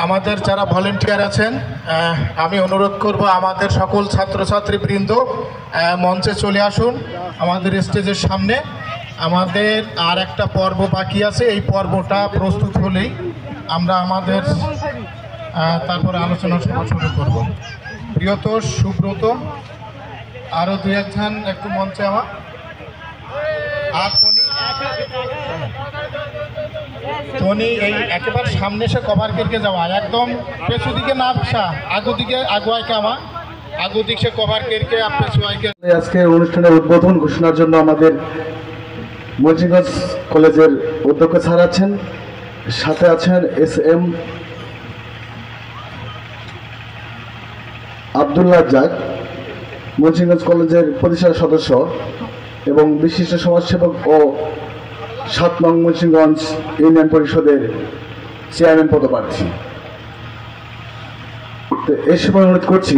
আমাদের যারা ভলেন্টিয়ার আছেন, আমি অনুরোধ করব আমাদের সকল ছাত্রছাত্রীবৃন্দ মঞ্চে চলে আসুন আমাদের স্টেজের সামনে। আমাদের আর একটা পর্ব বাকি আছে, এই পর্বটা প্রস্তুত হলেই আমরা আমাদের তারপরে আলোচনা সভা শুরু করব। প্রিয়তোষ, সুব্রত, আরও দু একজন একটু মঞ্চে আমার, আর টনি এই একেবারে সামনে এসে কভার কেরকে যাওয়া, একদম পেছু দিকে না আসা, আগু দিকে আগুয়ায় কামা, আগু দিকে কভার কেরকে পেছু আইকে। আজকে অনুষ্ঠানের উদ্বোধন ঘোষণার জন্য আমাদের মুন্সিগঞ্জ কলেজের অধ্যক্ষ স্যার আছেন, সাথে আছেন SM আব্দুল্লাহ জাক, মুন্সিগঞ্জ কলেজের প্রতিষ্ঠাতা সদস্য এবং বিশিষ্ট সমাজসেবক ও 7 নং মুন্সিগঞ্জ ইউনিয়ন পরিষদের চেয়ারম্যান পদপ্রার্থী। তো এই সময় অনুরোধ করছি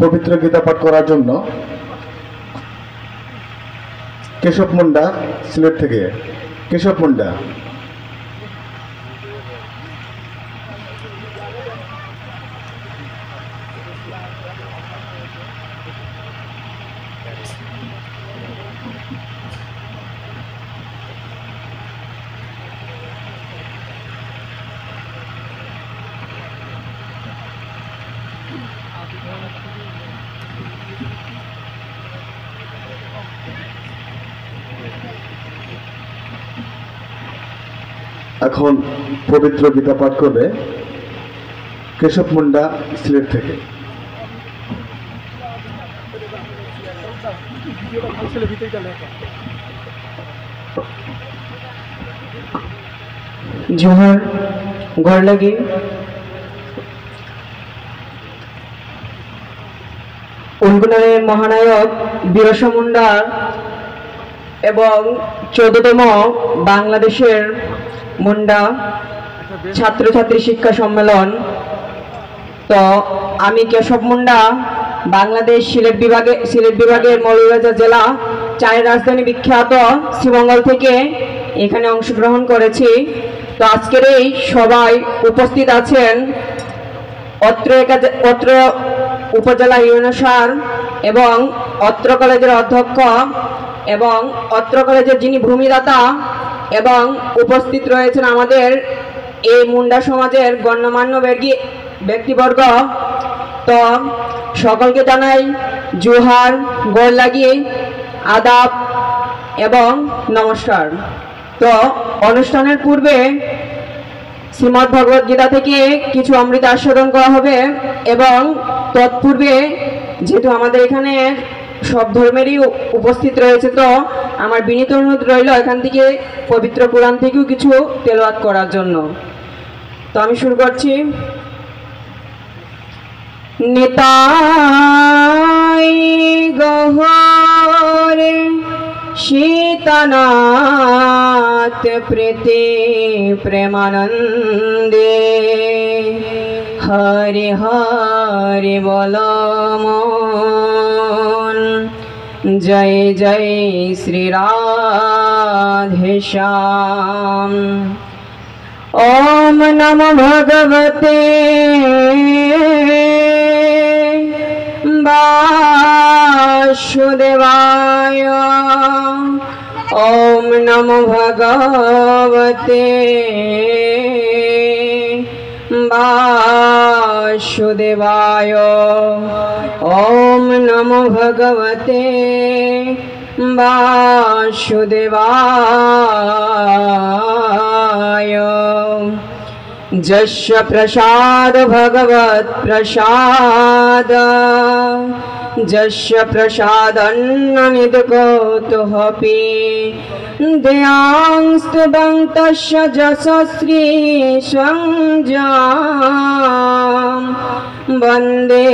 পবিত্র গীতা পাঠ করার জন্য কেশব মুন্ডা, সিলেট থেকে। কেশব মুন্ডা। এখন পবিত্র গীতা পাঠ করবে কেশব মুন্ডা, সিলেট থেকে। জোহার ঘর লাগে উনগুনারের মহানায়ক বিরসা মুন্ডা এবং 14তম বাংলাদেশের মুন্ডা ছাত্রছাত্রী শিক্ষা সম্মেলন। তো আমি কেশব মুন্ডা, বাংলাদেশ সিলেট বিভাগের মৌলভীবাজার জেলা চায়ের রাজধানী বিখ্যাত শ্রীমঙ্গল থেকে এখানে অংশগ্রহণ করেছি। তো আজকের এই সবাই উপস্থিত আছেন অত্র উপজেলা ইউনিয়ন স্যার এবং অত্র কলেজের অধ্যক্ষ এবং অত্র কলেজের যিনি ভূমিদাতা, এবং উপস্থিত রয়েছেন আমাদের এই মুন্ডা সমাজের গণ্যমান্য ব্যক্তিবর্গ। তো সকলকে জানাই জোহার, গোল লাগিয়ে আদাব এবং নমস্কার। তো অনুষ্ঠানের পূর্বে শ্রীমদ্ ভগবদ গীতা থেকে কিছু অমৃত আস্বাদন করা হবে এবং তৎপূর্বে যেহেতু আমাদের এখানে সব ধর্মেরই উপস্থিত রয়েছে, তো আমার বিনীত অনুরোধ রইল এখান থেকে পবিত্র কোরআন থেকেও কিছু তেলাওয়াত করার জন্য। তো আমি শুরু করছি। নিতাই গহরে শীতনাথ প্রীতি প্রেমানন্দে হরে হরে বল মন। জয় জয় শ্রী রাধে শ্যাম। ওম নমো ভগবতে বাসুদেবায়। ওম নমো ভগবতে বাসুদেবায়। ওম নমো ভগবতে বাসুদেবায়। যস্য প্রসাদ ভগবৎ প্রসাদ, যস্য প্রসাদন্নমিদকোতুহপি ধ্যাংস্তুবং তস্য যশস্রী সংযম। বন্দে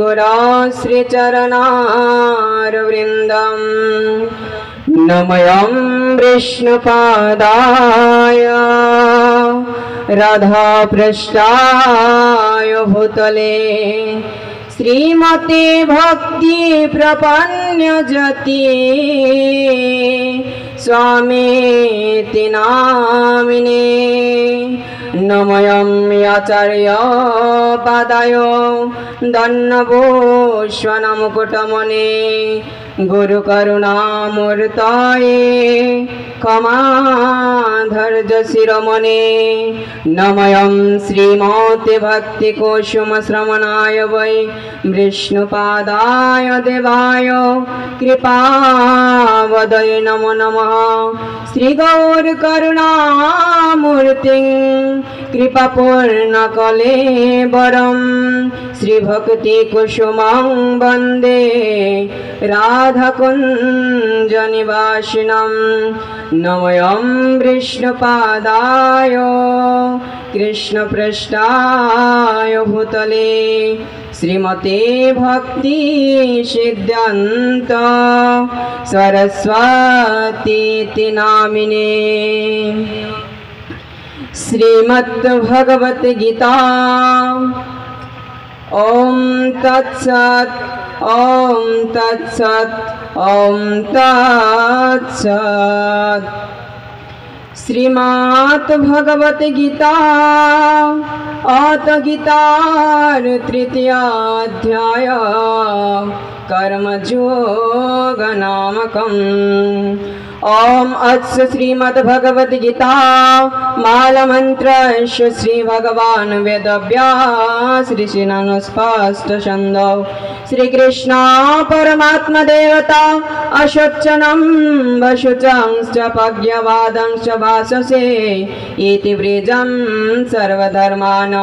গুরুশ্রীচরণারবিন্দম। নময়ং বিষ্ণুপাদায় রাধাপৃষ্ঠায় ভূতলে শ্রীমতে ভক্তি প্রপন্নজতি स्वामीति नामिने নময়ামি আচার্য পাদায় দন্নভূষণমুকুটমণি গুরু করুণামূর্তয়ে ক্ষমাধৈর্য শিরোমণি নময়ং শ্রীমতে ভক্তি কুসুম শ্রমণায় বৈ বিষ্ণুপাদায় দেবায় কৃপাবদয়ে নমো নমঃ শ্রী গৌর করুণামূর্তিং কৃপাপূর্ণ কলেবরম শ্রী ভক্তি কুসুমং বন্দে রাধাকুঞ্জ নিবাসিনম নময়ং বিষ্ণুপাদায় কৃষ্ণপৃষ্ঠায় ভূতলে শ্রীমতে ভক্তি সিদ্ধান্ত সরস্বতী নামিনে শ্রীমদ্ভগবত গীতা ওম তৎসৎ ওম তৎসৎ ওম তৎসৎ শ্রীমদ্ ভগবত গীতা অত গীতার তৃতীয় অধ্যায় कर्मयोग नामकम् ओम अस्य श्रीमद्भगवद गीता मालमन्त्रस्य श्री भगवान वेदव्यास ऋषिणां स्पष्ट छन्दो श्री कृष्ण परमात्मा देवता अशोचनं वशुचं पज्ञवादं च भाषसे इति व्रजं सर्वधर्मान्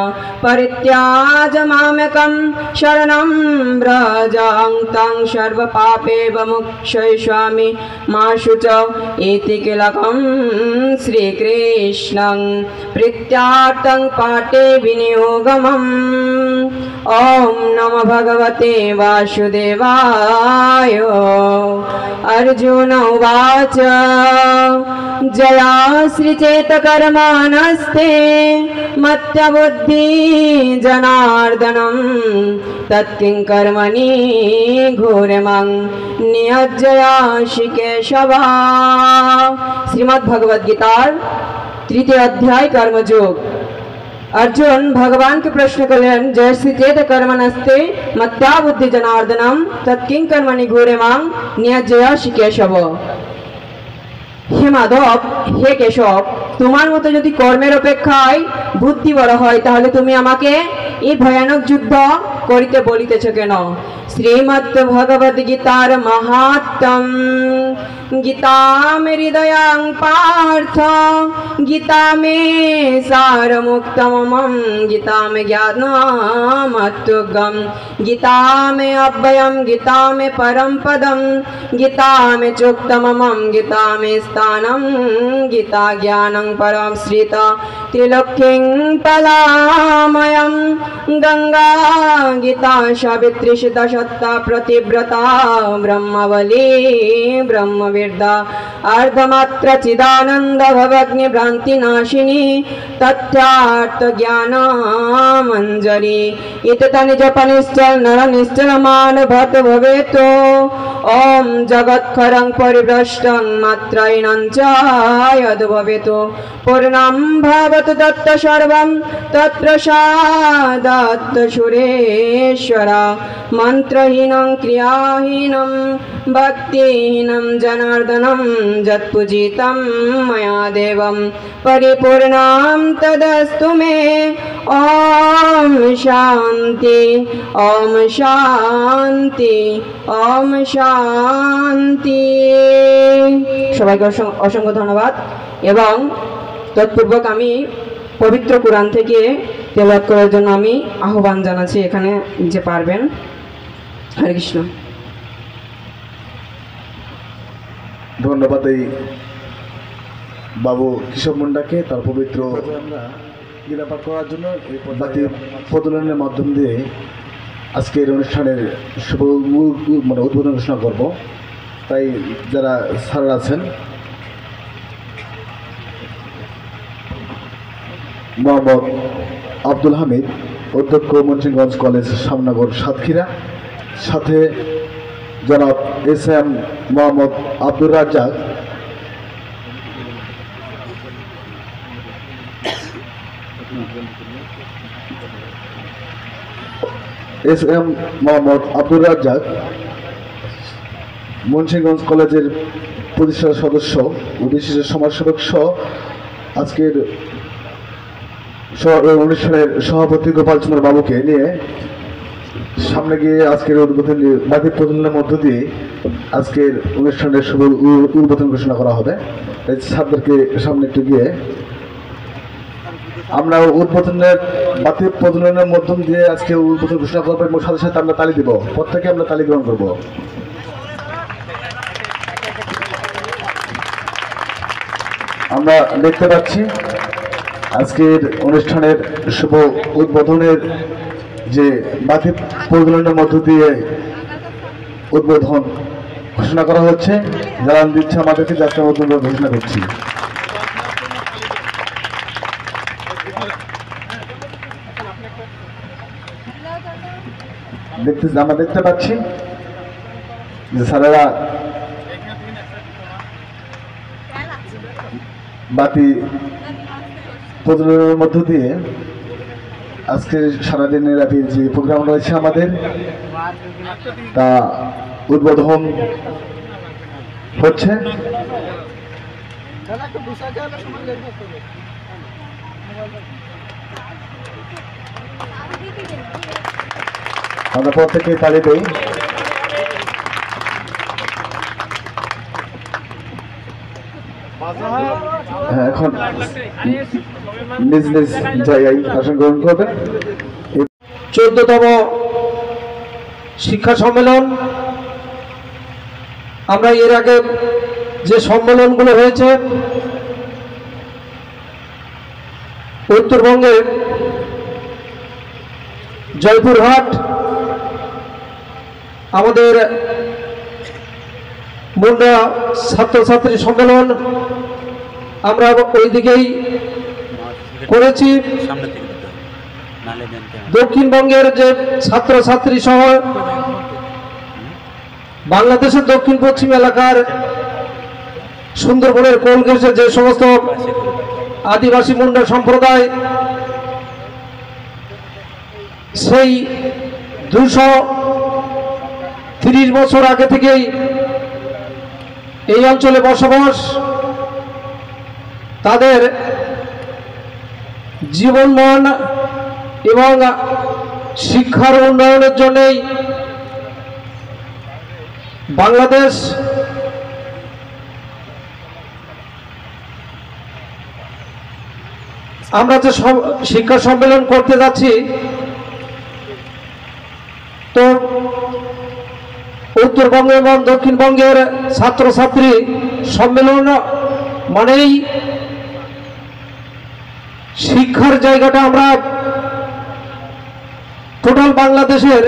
परित्याज मामेकं शरणं व्रजं तं सर्वपापेव मोक्षयिष्यामि मा शुच इति किलकं श्रीकृष्णं प्रीत्यार्थं पाठे विनियोगमम् ओम नमो भगवते वासुदेवाय अर्जुन उवाच जया श्रीचेतकर्माणस्ते मत्तबुद्धि जनार्दनं तत्किं कर्मणि घोरमं नियज्जयासि केशव। श्रीमद्भगवद्गीतार तृतीय अध्याय कर्मयोग। अर्जुन भगवान के प्रश्न करें जैसे चेत कर्मणस्ते मत्या बुद्धि जनार्दनम तत्किं कर्मणि घोरे मां नियज्जयासि केशव। हे माधव हे केशव তোমার মতো যদি কর্মের অপেক্ষায় বুদ্ধি বড় হয় তাহলে তুমি আমাকে এই ভয়ানক যুদ্ধ করিতে বলিতেছ কেন? শ্রীমদ্ ভগবদ গীতার মাহাত্ম্যম গীতা মে হৃদয়াং পার্থ গীতা মে সারমুক্তমম গীতা মে জ্ঞানমত্যুগম গীতা মে অব্যয়ম গীতা মে পরম পদম গীতা মে চোক্তমম গীতা মে স্থানম গীতা জ্ঞানং পরম শ্রিত ত্রিলোক্যং পলাময়ম গঙ্গা গীতা সাবিত্রী সীতা সত্তা প্রতিব্রতা ব্রহ্মবলী ब्रह्मविद्या अर्धमात्र चिदानंद भवग्नि भ्रांति नाशिनी तथ्यार्थ ज्ञानामंजरी इततनि जपनिश्चल नर निश्चल मान भत भवेतो ओम जगत्खरं परिभ्रष्टं मात्रैनं च यद् भवेतो पूर्णं भवतु दत्त सर्वं तत्प्रसादात् सुरेश्वरा मंत्रहीनं क्रियाहीनं भक्तिहीनं जनार्दनं यत्पूजितं मया देवं परिपूर्णं तदस्तु मे। ओम शांति ओम शांति ओम शांति। সবাইকে অসংখ্য ধন্যবাদ এবং তৎপূর্বক আমি পবিত্র কোরআন থেকে তেলাওয়াত করার জন্য আমি আহ্বান জানাচ্ছি এখানে যে পারবেন। হরে কৃষ্ণ। ধন্যবাদ এই বাবু কিশোর মুন্ডাকে তার পবিত্র গীতাপাঠ করার জন্য এই প্রদলনের মাধ্যম দিয়ে আজকের অনুষ্ঠানের শুভ উদ্বোধন ঘোষণা করব। তাই যারা স্যার আছেন মোহাম্মদ আব্দুল হামিদ অধ্যক্ষ মঞ্চিনগঞ্জ কলেজ শ্যামনগর সাতক্ষীরা, সাথে জনাব এস.এম. মোহাম্মদ আব্দুর রাজ্জাক এস.এম. মোহাম্মদ আব্দুর রাজ্জাক, মুন্সিগঞ্জ কলেজের প্রতিষ্ঠাতা সদস্য ও বিশিষ্ট সমাজসেবক সহ আজকের অনুষ্ঠানের সভাপতি গোপাল চন্দ্র বাবুকে নিয়ে সামনে গিয়ে আজকের উদ্বোধনী বাতি প্রদানের মধ্য দিয়ে আজকের অনুষ্ঠানের শুভ উদ্বোধন ঘোষণা করা হবে। ছাত্রদেরকে সামনে একটু গিয়ে আমরা উদ্বোধনের বাতি প্রদানের মধ্য দিয়ে আজকে উদ্বোধন ঘোষণা করবো এবং সাথে সাথে আমরা তালি দিব, প্রত্যেকে আমরা তালি গ্রহণ করবো। আমরা দেখতে পাচ্ছি আজকের অনুষ্ঠানের শুভ উদ্বোধনের যে বাতি প্রদানের মধ্য দিয়ে উদ্বোধন ঘোষণা করা হচ্ছে। যারা দিচ্ছে আমাদেরকে যাত্রা উদ্বোধন ঘোষণা করছি। আমরা দেখতে পাচ্ছি যে স্যারেরা বাতি প্রদানের মধ্য দিয়ে আজকে সারাদিনের ব্যাপী যে প্রোগ্রাম রয়েছে আমাদের তা উদ্বোধন হচ্ছে। আমরা প্রত্যেকে তালি দেই। হ্যাঁ, এখন নিজ নিজ জায়গায় আসন গ্রহণ করবেন। 14তম শিক্ষা সম্মেলন। আমরা এর আগে যে সম্মেলনগুলো হয়েছে উত্তরবঙ্গের জয়পুরহাট, আমাদের মুন্ডা ছাত্রছাত্রী সম্মেলন আমরা ওই দিকেই করেছি। দক্ষিণবঙ্গের যে ছাত্রছাত্রী সহ বাংলাদেশের দক্ষিণ পশ্চিম এলাকার সুন্দরবনের কোল ঘেঁষে যে সমস্ত আদিবাসী মুন্ডা সম্প্রদায় সেই 230 বছর আগে থেকেই এই অঞ্চলে বসবাস, তাদের জীবনমান এবং শিক্ষার উন্নয়নের জন্যই বাংলাদেশ আমরা যে শিক্ষা সম্মেলন করতে যাচ্ছি, তো উত্তরবঙ্গ এবং দক্ষিণবঙ্গের ছাত্রছাত্রী সম্মেলন মানেই শিক্ষার জায়গাটা আমরা টোটাল বাংলাদেশের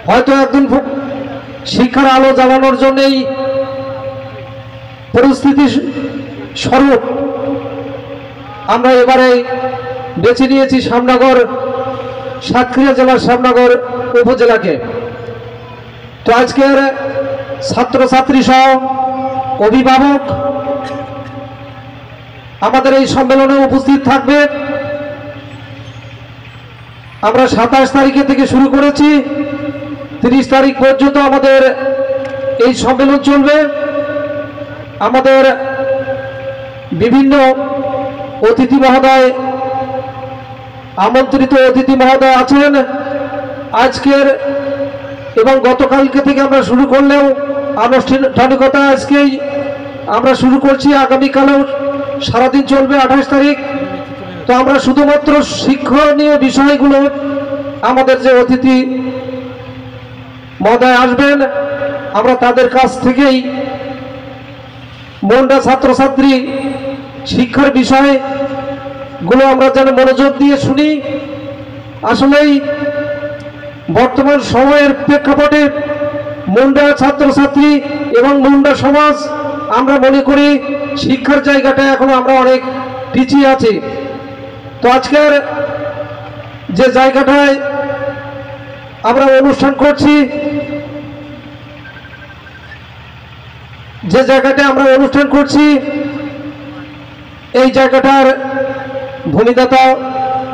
হয়তো একদিন শিক্ষার আলো জ্বালানোর জন্যই পরিস্থিতি স্বরূপ আমরা এবারে বেছে নিয়েছি শ্যামনগর, সাতক্ষীরা জেলার শ্যামনগর উপজেলাকে। তো আজকের ছাত্রছাত্রী সহ অভিভাবক আমাদের এই সম্মেলনে উপস্থিত থাকবে। আমরা 27 তারিখে থেকে শুরু করেছি, 30 তারিখ পর্যন্ত আমাদের এই সম্মেলন চলবে। আমাদের বিভিন্ন অতিথি মহোদয়, আমন্ত্রিত অতিথি মহোদয় আছেন। আজকের এবং গতকালকে থেকে আমরা শুরু করলেও আনুষ্ঠানিকতা আজকেই আমরা শুরু করছি, আগামীকালেও সারাদিন চলবে 28 তারিখ। তো আমরা শুধুমাত্র শিক্ষণীয় বিষয়গুলো আমাদের যে অতিথি মহোদয় আসবেন আমরা তাদের কাছ থেকেই মুন্ডা ছাত্রছাত্রী শিক্ষার বিষয়গুলো আমরা যেন মনোযোগ দিয়ে শুনি। আসলেই বর্তমান সময়ের প্রেক্ষাপটে মুন্ডা ছাত্রছাত্রী এবং মুন্ডা সমাজ আমরা মনে করি শিক্ষার জায়গাটা এখনো আমরা অনেক পিছিয়ে আছি। তো আজকের যে জায়গাটায় আমরা অনুষ্ঠান করছি, এই জায়গাটার ভূমিদাতা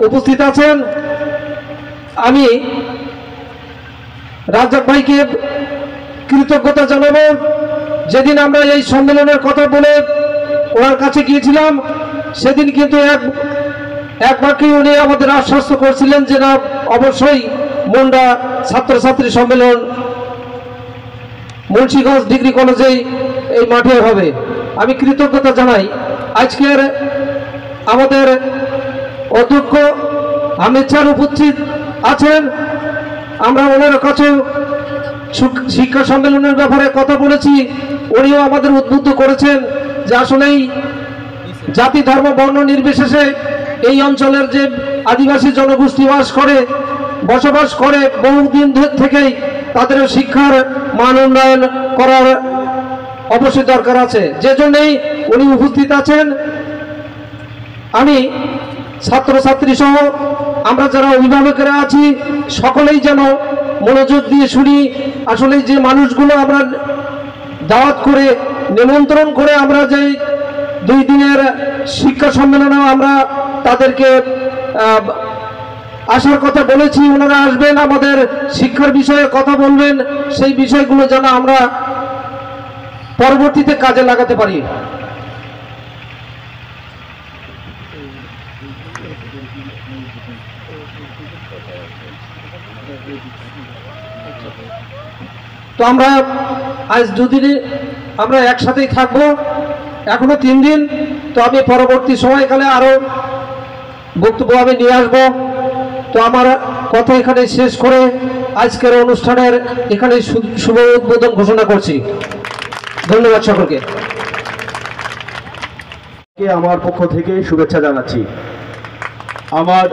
উপস্থিত আছেন। আমি রাজ্জাক ভাইকে কৃতজ্ঞতা জানাবো। যেদিন আমরা এই সম্মেলনের কথা বলে ওনার কাছে গিয়েছিলাম, সেদিন কিন্তু এক বাক্যে উনি আমাদের আশ্বস্ত করছিলেন যে না, অবশ্যই মুন্ডা ছাত্রছাত্রী সম্মেলন মুন্সিগঞ্জ ডিগ্রি কলেজেই এই মাঠে হবে। আমি কৃতজ্ঞতা জানাই। আজকের আমাদের অধ্যক্ষ আমির স্যার উপস্থিত আছেন। আমরা ওনার কাছে শিক্ষা সম্মেলনের ব্যাপারে কথা বলেছি, উনিও আমাদের উদ্বুদ্ধ করেছেন যে আসলেই জাতি ধর্ম বর্ণ নির্বিশেষে এই অঞ্চলের যে আদিবাসী জনগোষ্ঠী বসবাস করে বহুদিন থেকেই তাদের শিক্ষার মান উন্নয়ন করার অবশ্যই দরকার আছে, যে জন্যই উনি উপস্থিত আছেন। আমি ছাত্রছাত্রী সহ আমরা যারা অভিভাবকেরা আছি সকলেই যেন মনোযোগ দিয়ে শুনি। আসলে যে মানুষগুলো আমরা দাওয়াত করে নিমন্ত্রণ করে আমরা যে 2 দিনের শিক্ষা সম্মেলনে আমরা তাদেরকে আসার কথা বলেছি, ওনারা আসবেন, আমাদের শিক্ষার বিষয়ে কথা বলবেন, সেই বিষয়গুলো যেন আমরা পরবর্তীতে কাজে লাগাতে পারি। তো আমরা আজ 2 দিনে আমরা একসাথেই থাকবো, এখনো 3 দিন। তো আমি পরবর্তী সময়কালে আরো বক্তব্য আমি নিয়ে আসবো। তো আমার কথা এখানে শেষ করে আজকের অনুষ্ঠানের এখানে শুভ উদ্বোধন ঘোষণা করছি। ধন্যবাদ সকলকে। আমার পক্ষ থেকে শুভেচ্ছা জানাচ্ছি। আমার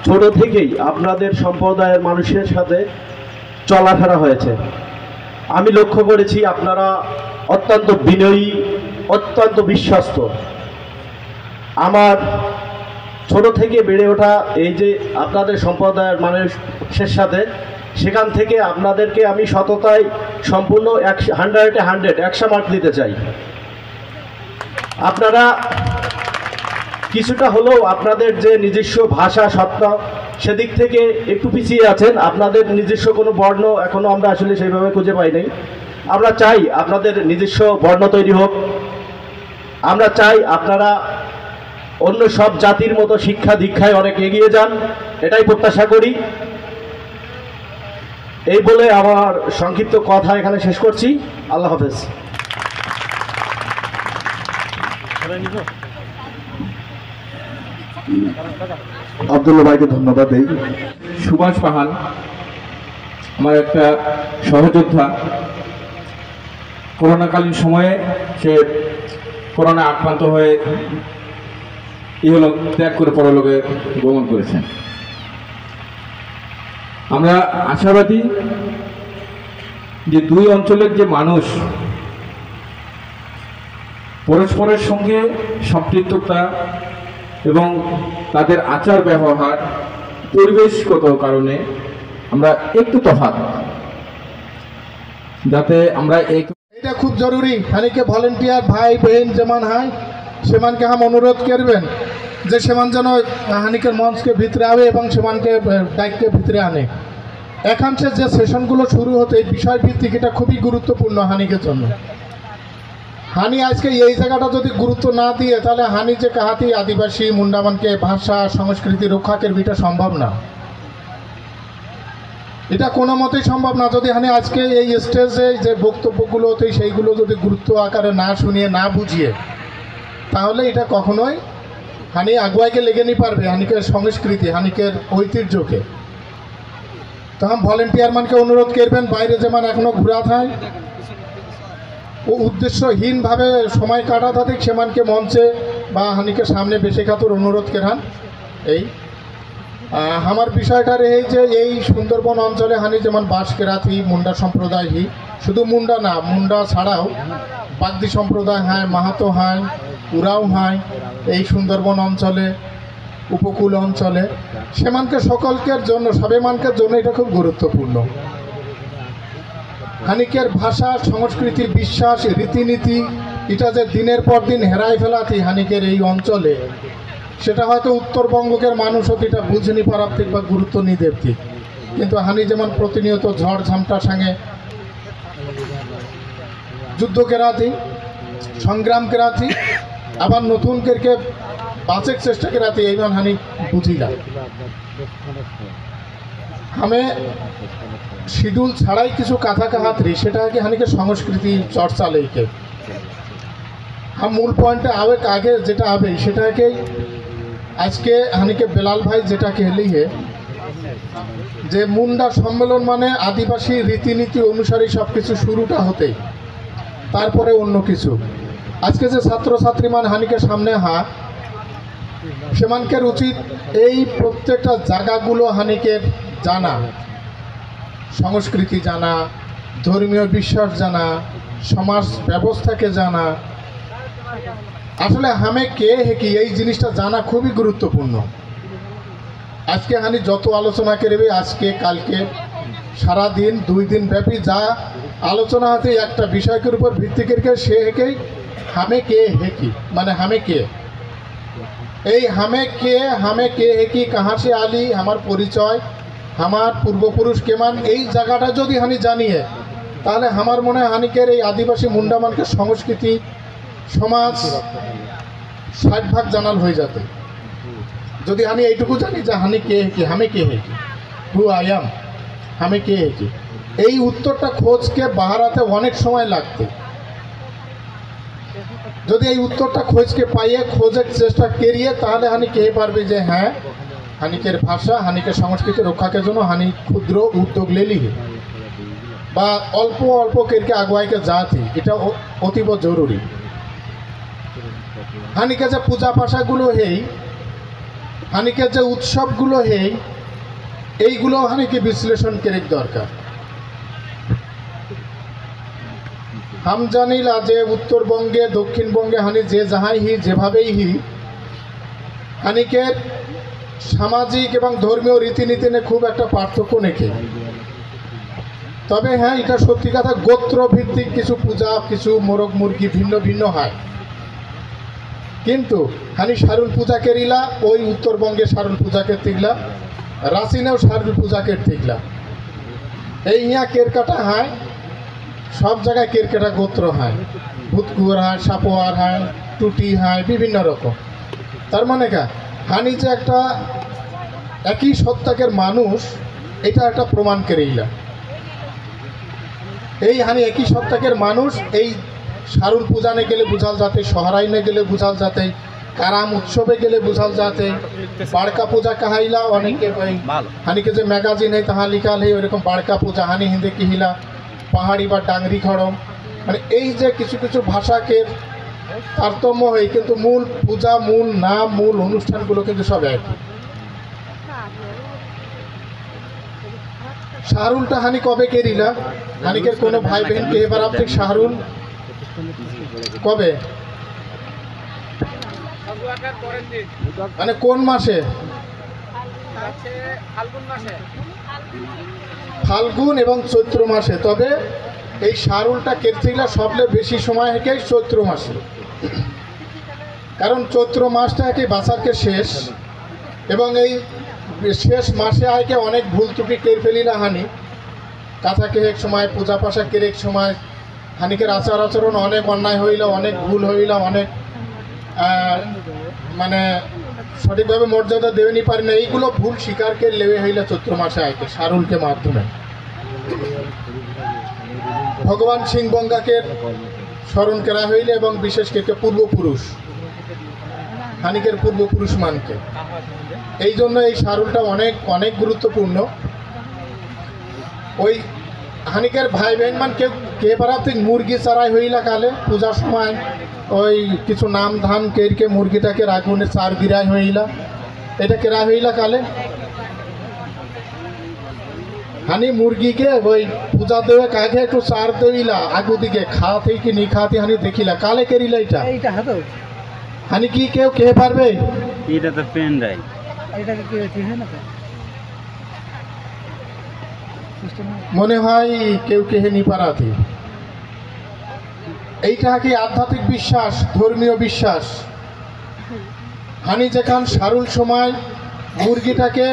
ছোট থেকেই আপনাদের সম্প্রদায়ের মানুষের সাথে চলাফেরা হয়েছে। আমি লক্ষ্য করেছি আপনারা অত্যন্ত বিনয়ী, অত্যন্ত বিশ্বস্ত। আমার ছোট থেকে বেড়ে ওঠা এই যে আপনাদের সম্প্রদায়ের মানুষের সাথে, সেখান থেকে আপনাদেরকে আমি সততায় সম্পূর্ণ 100-100 100 মার্ক দিতে চাই। আপনারা কিছুটা হলেও আপনাদের যে নিজস্ব ভাষা সত্তা সেদিক থেকে একটু পিছিয়ে আছেন। আপনাদের নিজস্ব কোনো বর্ণ এখনও আমরা আসলে সেইভাবে খুঁজে পাই নাই। আমরা চাই আপনাদের নিজস্ব বর্ণ তৈরি হোক। আমরা চাই আপনারা অন্য সব জাতির মতো শিক্ষা দীক্ষায় অনেক এগিয়ে যান, এটাই প্রত্যাশা করি। এই বলে আমার সংক্ষিপ্ত কথা এখানে শেষ করছি। আল্লাহ হাফেজ। আব্দুল্লাহ ভাইকে ধন্যবাদ দেই। সুভাষ পাহাল আমার একটা সহযোদ্ধা। করোনাকালীন সময়ে সে করোনা আক্রান্ত হয়ে ইহলোক ত্যাগ করে পরলোকে গমন করেছেন। আমরা আশাবাদী যে 2 অঞ্চলের যে মানুষ পরস্পরের সঙ্গে সম্পৃক্ততা এবং তাদের আচার ব্যবহার পরিবেশগত কারণে আমরা একটু তফাৎ, যাতে আমরা এটা খুব জরুরি। হানিকে ভলেন্টিয়ার भाई बहन जमान है सेमान के हम अनुरोध करबें जे सेमान जन हानिकर मंच के भितरे आवे एवं सेमान के डाक के भितरे आने। एखान से जे सेशनगुलो शुरू होते विषय भित्तिक এটা খুবই গুরুত্বপূর্ণ হানিকের জন্য। हानि आज के ये जगह जो गुरुत्व ना दिए ताहले हानि जे काहाती आदिवासी मुंडामान के भाषा संस्कृति रक्षाकेर बिटा सम्भव ना। এটা কোনো মতেই সম্ভব না যদি হানি আজকে এই স্টেজে যে বক্তব্যগুলোতে সেইগুলো যদি গুরুত্ব আকারে না শুনিয়ে না বুঝিয়ে, তাহলে এটা কখনোই হানি আগুয়াইকে লেগে নি পারবে হানিকের সংস্কৃতি হানিকের ঐতিহ্যকে। তো हम ভলেন্টিয়ার মানকে অনুরোধ করবেন বাইরে যেমন এখনো ঘোরা থাকে ও উদ্দেশ্যহীনভাবে সময় কাটাতে ঠিক সেমানকে মঞ্চে বা হানিকে সামনে বেশি খাতুর অনুরোধ করেন। এই আমার বিষয়টা এই যে এই সুন্দরবন অঞ্চলে হানি যেমন বাস কেরাথি মুন্ডা সম্প্রদায় হি শুধু মুন্ডা না মুন্ডা ছাড়াও বাগদি সম্প্রদায় হয় মাহাতো হয় উরাও হয় এই সুন্দরবন অঞ্চলে উপকূল অঞ্চলে সেমানকে সকলকের জন্য সবেমানকের জন্য এটা খুব গুরুত্বপূর্ণ। হানিকের ভাষা সংস্কৃতি বিশ্বাস রীতিনীতি এটা যে দিনের পর দিন হেরাই ফেলাতি হানিকের এই অঞ্চলে সেটা হয়তো উত্তরবঙ্গের মানুষও এটা বুঝনি পারাপ্তিক বা গুরুত্ব নি দেবতিক। কিন্তু হানি যেমন প্রতিনিয়ত ঝড় ঝামটার সঙ্গে যুদ্ধ কেরাতি সংগ্রাম কেরাতি আবার নতুন কেরকে বাঁচের চেষ্টা কেরাতি এইবার হানি বুঝিলা আমি শিডিউল ছাড়াই কিছু কাথা কাহাতরি সেটাকে হানিকে সংস্কৃতি চর্চা লেকে মূল পয়েন্টে আগে যেটা হবে সেটাকে আজকে হানিকে বেলাল ভাই যেটাকে লিখে যে মুন্ডা সম্মেলন মানে আদিবাসী রীতিনীতি অনুসারে সব কিছু শুরুটা হতে তারপরে অন্য কিছু আজকে যে ছাত্রছাত্রী মান হানিকে সামনে সেমানকের উচিত এই প্রত্যেকটা জায়গাগুলো হানিকে জানা, সংস্কৃতি জানা, ধর্মীয় বিশ্বাস জানা, সমাজ ব্যবস্থাকে জানা। আসলে হামে কে কি এই জিনিসটা জানা খুবই গুরুত্বপূর্ণ। আজকে হানি যত আলোচনা করবে আজকে কালকে সারা দিন 2 দিন ব্যাপী যা আলোচনা হতে একটা বিষয়ের উপর ভিত্তি করে সে হেকেই হামে কে হেকি মানে হামে কে এই হামে কে হেকি কাহা সে আলি আমার পরিচয় আমার পূর্বপুরুষ কেমান এই জায়গাটা যদি হানি জানিয়ে তাহলে আমার মনে হয় হানিকের এই আদিবাসী মুন্ডামানকে সংস্কৃতি সমাজ 60 জানাল হয়ে যেত যদি হানি এইটুকু জানি যে হানি কে হেকি হামে কে হেকি হু আই এম হামে কে হেকি এই উত্তরটা খোঁজকে বাহারাতে অনেক সময় লাগতে যদি এই উত্তরটা খোঁজকে পাইয়ে খোঁজের চেষ্টা করিয়ে তাহলে হানি কে পারবে যে হ্যাঁ হানিকের ভাষা হানিকের সংস্কৃতি রক্ষার জন্য হানি ক্ষুদ্র উদ্যোগ লেলি বা অল্প অল্প কেরকে আগুয়াইকে যাতে এটা অতীব জরুরি। হানিকে যে পূজা পাশাগুলো হেই হানিকে যে উৎসবগুলো হেই এইগুলো হানিকে বিশ্লেষণ করে দরকার। হাম জানিলা যে উত্তরবঙ্গে দক্ষিণবঙ্গে হানি যে যাহাই হি যেভাবেই হি হানিকের সামাজিক এবং ধর্মীয় রীতিনীতি নিয়ে খুব একটা পার্থক্য নেই। তবে হ্যাঁ এটা সত্যি কথা গোত্র ভিত্তিক কিছু পূজা কিছু মোরগ মুরগি ভিন্ন ভিন্ন হয় কিন্তু হানি শারুল পূজা কেরিলা ওই উত্তরবঙ্গে শারুল পূজাকে তিগলা রাসিনেও শারুল পূজাকে তিগলা এই ইয়া কেরকাটা হয় সব জায়গায় কেরকেটা গোত্র হয় ভূতকুয়ার হয় সাপোয়ার হয় টুটি হয় বিভিন্ন রকম। তার মানে কা হানি যে একটা একই সত্তাকের মানুষ এটা একটা প্রমাণ করেইলা এই হানি একই সত্তাকের মানুষ এই শারুল পূজানে গেলে বুঝাল যাতে সহরাইনে গেলে বুঝাল যাতে কারাম উৎসবে গেলে বুঝাল যাতে বাড়কা পূজা কাহাইলা অনেকে হানিকে যে ম্যাগাজিন হয় তাহা লিখাল হয় ওইরকম বাড়কা পূজা হানি হিন্দে কিহিলা পাহাড়ি বা ডাংরি খড়ম মানে এই যে কিছু কিছু ভাষাকে তারতম্য হয় কিন্তু মূল পূজা মূল নাম মূল অনুষ্ঠানগুলো কিন্তু সব একই। শাহরুলটা হানি কবে কেরিলা হানিকের কোনো ভাই বোনকে এবার আপনি শাহরুল কবে মানে কোন মাসে ফাল্গুন এবং চৈত্র মাসে। তবে এই শাহরুলটা কেরছিলা সবলে বেশি সময় হেঁকে চৈত্র মাসে কারণ চৈত্র মাসটা একে বাসারকে শেষ এবং এই শেষ মাসে আয়কে অনেক ভুল ত্রুটি কের ফেলিলা হানি কাছাকে এক সময় পূজা পাশা কের এক সময় হানিকের আচার আচরণ অনেক অন্যায় হইল অনেক ভুল হইল অনেক মানে সঠিকভাবে মর্যাদা দেবেনি পারি না এইগুলো ভুল স্বীকারকে লেবে হইল চৈত্র মাসে আয়কে শারুলকে মাধ্যমে ভগবান সিংবঙ্গাকে স্মরণ করা হইল এবং বিশেষ করে পূর্বপুরুষ হানিকের পূর্বপুরুষ মানকে এই জন্য এই শারুলটা অনেক অনেক গুরুত্বপূর্ণ। ওই হানিকের ভাই বোন মান কে পারাতে মুরগি চড়াই হইলা কালে পূজার সময় ওই কিছু নাম ধান কেরকে মুরগিটাকে আগুনে চার গিরাই হইলা এটা কেরা হইলা কালে হানি মুরগিকে ওই পূজা দেবে কাকে একটু চার দেইলা আগু দিকে খাতে কি নি খাতে হানি দেখিলা কালে কেরিলা এটা হানি কি কেউ কে পারবে এটা তো পেন রাই মনে হয় কেউ কেহে নি পারাতে এইটা কি আধ্যাত্মিক বিশ্বাস ধর্মীয় বিশ্বাস। হানি যেখান শারুল সময় মুরগিটাকে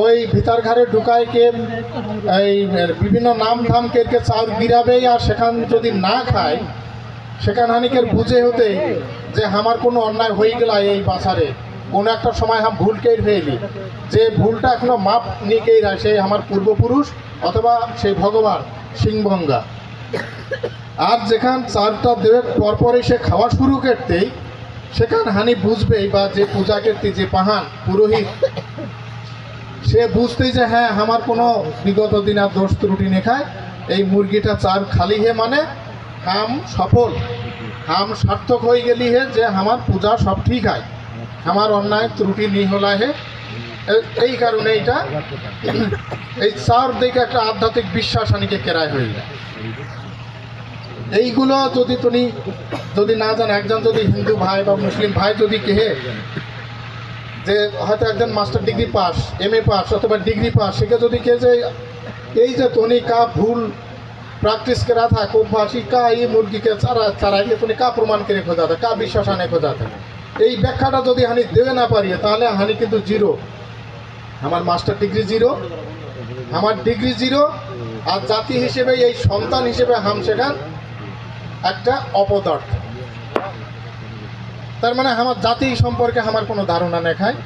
ওই ভিতর ঘরে ঢুকায় কে এই বিভিন্ন নাম ধাম কে চাউল গিরাবেই, আর সেখান যদি না খায় সেখান হানিকের বুঝে হতে যে আমার কোনো অন্যায় হয়ে গেল এই বাসারে, কোনো একটা সময় হাম ভুলকেই ফেলি, যে ভুলটা এখনো মাপ নিকেই রায় সেই আমার পূর্বপুরুষ অথবা সেই ভগবান সিংভঙ্গা। আর যেখান চারটা দেবের পরপরই সে খাওয়া শুরু করতেই সেখান হানি বুঝবেই, বা যে পূজা করতে যে পাহান পুরোহিত সে বুঝতেই যে হ্যাঁ আমার কোনো বিগত দিন আর দোষ ত্রুটি নেখায়, এই মুরগিটা চার খালি হে মানে হাম সফল, হাম সার্থক হয়ে গেলি হে, যে আমার পূজা সব ঠিক হয়, আমার অন্যায় ত্রুটি নি হলা হে। এই কারণে এইটা এই চার দিকে একটা আধ্যাত্মিক বিশ্বাস হানিকে কেরায় হয়ে যায়। এইগুলো যদি তুমি যদি না জান, একজন যদি হিন্দু ভাই বা মুসলিম ভাই যদি কেহে যে হয়তো একজন master degree pass, MA pass অথবা ডিগ্রি পাস, সেকে যদি কে যে এই যে তনি কা ভুল प्रैक्टिस करा था को भाषी का ये मुर्गी के चारा ये तुनी का प्रमाण करे खोजा था का विश्वास आने खोजा था এই ব্যাখ্যাটা যদি হানি দেবে না পারি তাহলে হানি কিন্তু জিরো, আমার মাস্টার ডিগ্রি জিরো, আমার ডিগ্রি জিরো, আর জাতি হিসেবে এই সন্তান হিসেবে হাম সেখান একটা অপদার্থ। তার মানে আমার জাতি সম্পর্কে আমার কোনো ধারণা নেখায়,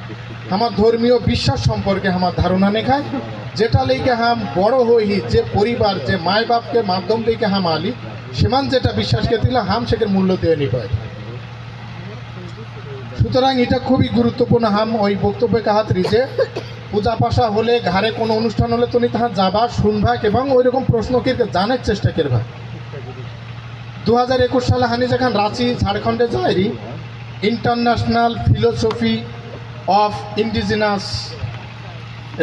আমার ধর্মীয় বিশ্বাস সম্পর্কে আমার ধারণা নেখায়, যেটা লেগে হাম বড় হই, যে পরিবার যে মায় বাপকে মাধ্যম থেকে হাম আলি সীমান যেটা বিশ্বাসকে দিলে হাম সেটার মূল্য দিয়ে নি পায়। সুতরাং এটা খুবই গুরুত্বপূর্ণ। হাম ওই বক্তব্যে কাহাত্রি যে পূজা পাশা হলে ঘরে কোনো অনুষ্ঠান হলে তুমি তাহা যাবা শুনবা এবং ওই রকম প্রশ্নকে জানার চেষ্টা করবা। 2021 সালে হানি যখন রাঁচি ঝাড়খণ্ডে যায়রি international philosophy of indigenous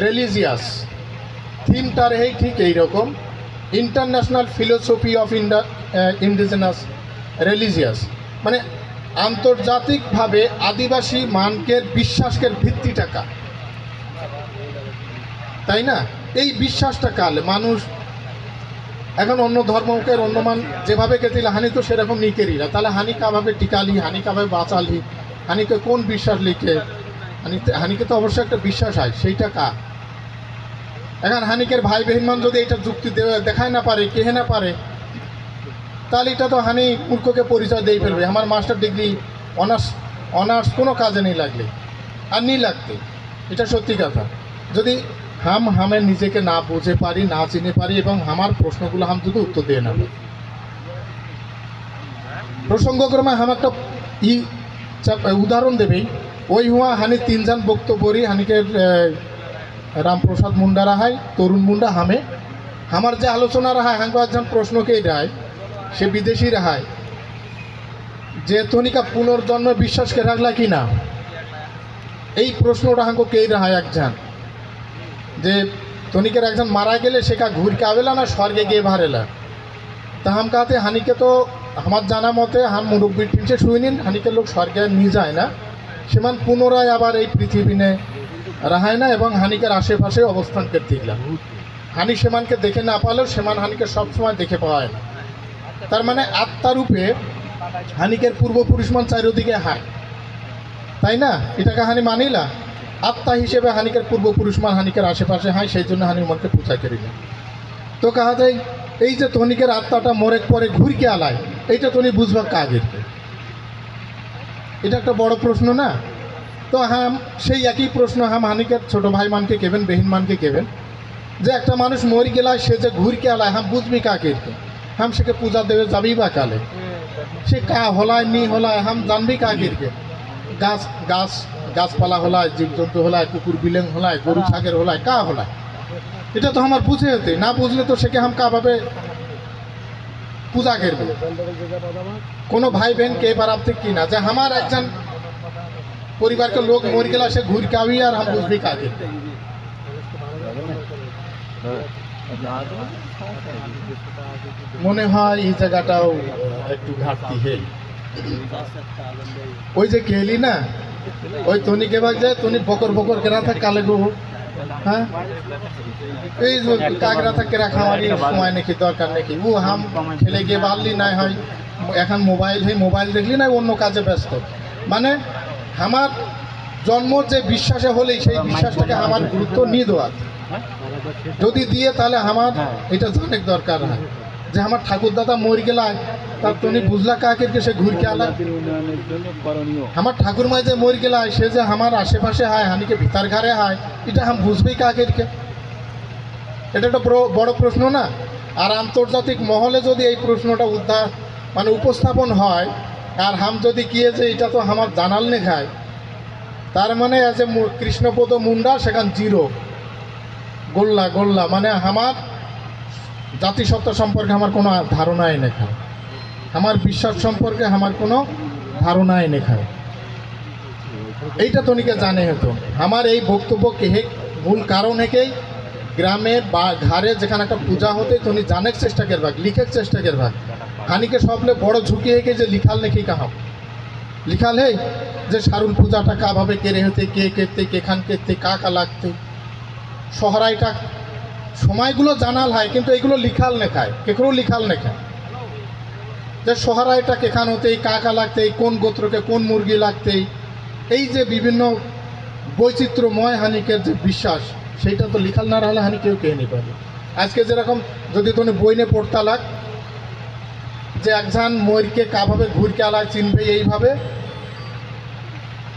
religious থিমটার এই ঠিক এইরকম, international philosophy of indigenous religious মানে আন্তর্জাতিকভাবে আদিবাসী মানকের বিশ্বাসের ভিত্তি টাকা, তাই না? এই বিশ্বাসটা কালে মানুষ এখন অন্য ধর্মকে অন্য মান যেভাবে কেতিল হানি তো সেরকম নিকেরিরা, তাহলে হানি কাভাবে টিকালি, হানি কাভাবে বাঁচালি, হানিকে কোন বিশ্বাস লিখে, হানিকে তো অবশ্যই একটা বিশ্বাস হয়, সেইটা কা এখন হানিকের ভাই বেহিনমান যদি এটা যুক্তি দেখায় না পারে, কেহে না পারে, তাহলে এটা তো হানি মূর্খকে পরিচয় দিয়ে ফেলবে। আমার মাস্টার ডিগ্রি অনার্স কোনো কাজে নেই লাগলে আর নি লাগতে, এটা সত্যি কথা। যদি হামের নিজেকে না বুঝে পারি, না চিনে পারি এবং আমার প্রশ্নগুলো হাম যদি উত্তর দিয়ে না পারি, প্রসঙ্গক্রমে হাম একটা উদাহরণ দেবেই। ওই হুয়া হানি 3 জন বক্তব্যরই হানিকে রামপ্রসাদ মুন্ডা রাহাই, তরুণ মুন্ডা হামে আমার যে আলোচনা রাহায় হাঙ্গো একজন প্রশ্নকে রায়, সে বিদেশি রাহায় যে তনিকা পুনর্জন্মে বিশ্বাসকে রাখলা কি না, এই প্রশ্নটা হাঙ্গো কে রাহায় একজন যে তনিকের একজন মারা গেলে সেকা ঘুরকে আবেলা না স্বর্গে গিয়ে ভারেলা। তা হাম কাতে হানিকে তো আমার জানা মতে হাম মুরব্বীর পিছিয়ে শুই নিন, হানিকে লোক স্বর্গে নিয়ে যায় না, সেমান পুনরায় আবার এই পৃথিবী নে রাহায় না এবং হানিকের আশেপাশে অবস্থান করতে গেলাম। হানি সেমানকে দেখে না পালেও সেমান হানিকে সবসময় দেখে পাওয়া যায় না। তার মানে আত্মারূপে হানিকের পূর্বপুরুষমান চারিদিকে হায়, তাই না? এটাকে হানি মানিলা আত্মা হিসেবে হানিকের পূর্বপুরুষমান হানিকের আশেপাশে হয়, সেই জন্য হানি মনকে পূজা করি না। তো কাহা যায় এই যে তনিকের আত্মাটা মরেক পরে ঘুরকে আলায়, এইটা তনি বুঝবা কাজের, এটা একটা বড় প্রশ্ন না? তো হাম সেই একই প্রশ্ন হাম হানিকের ছোটো ভাই মানকে কেবেন, বেহিন মানকে কেবেন, যে একটা মানুষ মরি গেলায় সে যে ঘুরকে আলায় হাম বুঝবি কাকে, হাম সেকে পূজা দেবে যাবি বা কালে, সে কা হলায় নি হলায় হাম জানবি কাকে, গাছপালা হলায়, জীবজন্তু হলায়, কুকুর বিলেং হলায়, গরু ছাগের হলায়, কা হলায়, এটা তো আমার বুঝে হতে না, বুঝলে তো সেকে হাম কাভাবে পূজা করবে। কোনো ভাই বেন কে বারাবতে কি না যে আমার একজন পরিবারকে লোক মরি গেলা সে ঘুর কাবি আর হাম বুঝবি কাকে। মনে হয় এই জায়গাটাও একটু ঘাটতি হে। ওই যে কেলি না ওই তনি কে ভাগ যায়, তনি বকর বকর কেনা থাক কালে গো, হ্যাঁ এই কাগরা থাক কেরা খাওয়ারই সময় নাকি দরকার নাকি, ও হাম খেলে গিয়ে বাড়লি নাই হয় এখন মোবাইল হয়ে মোবাইল দেখলি না অন্য কাজে ব্যস্ত। মানে আমার জন্ম যে বিশ্বাসে হলেই সেই বিশ্বাসটাকে আমার গুরুত্ব নিয়ে দেওয়া, যদি দিয়ে তাহলে আমার এটা জানেক দরকার হয় যে আমার ঠাকুর দাদা মরি গেলায় তার তুমি বুঝলা কাকেরকে সে ঘুরকে আলা, আমার ঠাকুর মায় যে মরি গেলায় সে যে আমার আশেপাশে হয় হানিকে ভিতর ঘরে হয়, এটা হাম বুঝবেই কাকেরকে। এটা একটা বড় প্রশ্ন না? আর আন্তর্জাতিক মহলে যদি এই প্রশ্নটা উপস্থাপন হয় আর হাম যদি কিয়ে যে এটা তো আমার জানাল নে খায়, তার মানে আছে কৃষ্ণপদ মুন্ডা সেখান জিরো গোল্লা গোল্লা, মানে আমার জাতিসত্তা সম্পর্কে আমার কোনো ধারণাই নেখায়, আমার বিশ্বাস সম্পর্কে আমার কোনো ধারণাই নেখায়। এইটা তনিকে জানে হতো। আমার এই বক্তব্য কেহে মূল কারণ হেকেই গ্রামে বা ঘরে যেখানে একটা পূজা হতে তনি জানের চেষ্টা করবাক, লিখের চেষ্টা করবাক। হানিকে সবলে বড় ঝুঁকি হেকে যে লিখাল নেকি কাহাম লিখাল হে যে সারুল পূজাটা কাভাবে কেড়ে হতে, কে কেতে কেখান কেতে কা লাগতে, শহরাইটা সময়গুলো জানাল হয় কিন্তু এইগুলো লিখাল নেখায়, কেকরও লিখাল নেখায় যে শহরাইটা কেখান হতেই কা লাগতে, কোন গোত্রকে কোন মুরগি লাগতেই, এই যে বিভিন্ন বৈচিত্র্যময় হানিকের যে বিশ্বাস সেইটা তো লিখাল না হলে হানি কেউ কে নি পারে। আজকে যেরকম যদি তুমি বইনে পড়তা লাগ যে একজন ময়ূরকে কাভাবে ঘুরকে আলায় চিনবে এইভাবে,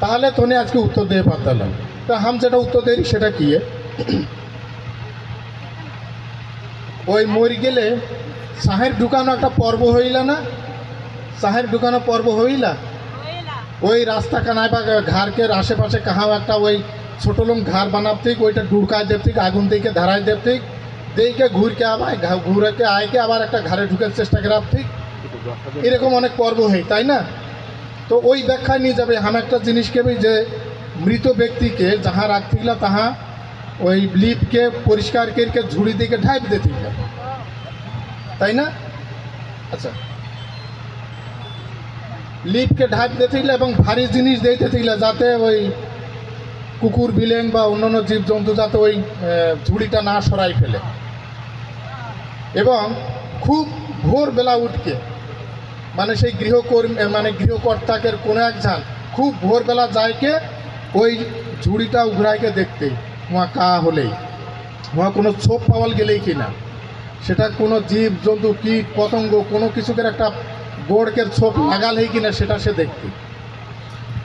তাহলে তুমি আজকে উত্তর দিয়ে পারতাম। তো হাম যেটা উত্তর দেই সেটা কি, ওই মরি গেলে সাহের ঢুকানো একটা পর্ব হইলা না, সাহের ঢুকানো পর্ব হইলা ওই রাস্তা কানায় বা ঘাড়কের আশেপাশে কাহাও একটা ওই ছোটো লোক ঘাড় বানাবতিক, ওইটা ঢুকায় দেবতিক, আগুন দিকে ধারায় দেবতিক, দিকে ঘুরকে আবার ঘুরেকে আয়কে আবার একটা ঘাড়ে ঢুকার চেষ্টা করাবতিক, এরকম অনেক পর্ব হয় তাই না? তো ওই ব্যাখ্যায় নিয়ে যাবে হাম একটা জিনিস কেবি যে মৃত ব্যক্তিকে যাহা রাখতে গেলা তাহা ওই লিপকে পরিষ্কার করকে ঝুড়ি দিকে ঢাইপ দিতে গেলা, তাই না? আচ্ছা, লিপকে ঢাইপ দিতে গেলে এবং ভারী জিনিস দিতে গেলে যাতে ওই কুকুর বিলেং বা অন্যান্য জীবজন্তু যাতে ওই ঝুড়িটা না সরাই ফেলে, এবং খুব ভোরবেলা উঠকে মানে সেই গৃহকর্তাকে কোনো একজন খুব ভোরবেলা যায়কে ওই ঝুড়িটা উঘরাইকে দেখতে ওয়া কা হলেই ওয়া কোনো ছোপ পাওয়াল গেলেই কিনা, সেটা কোনো জীব জন্তু কীট পতঙ্গ কোনো কিছুকের একটা গোড়কের ছোপ লাগালেই কিনা সেটা সে দেখতে,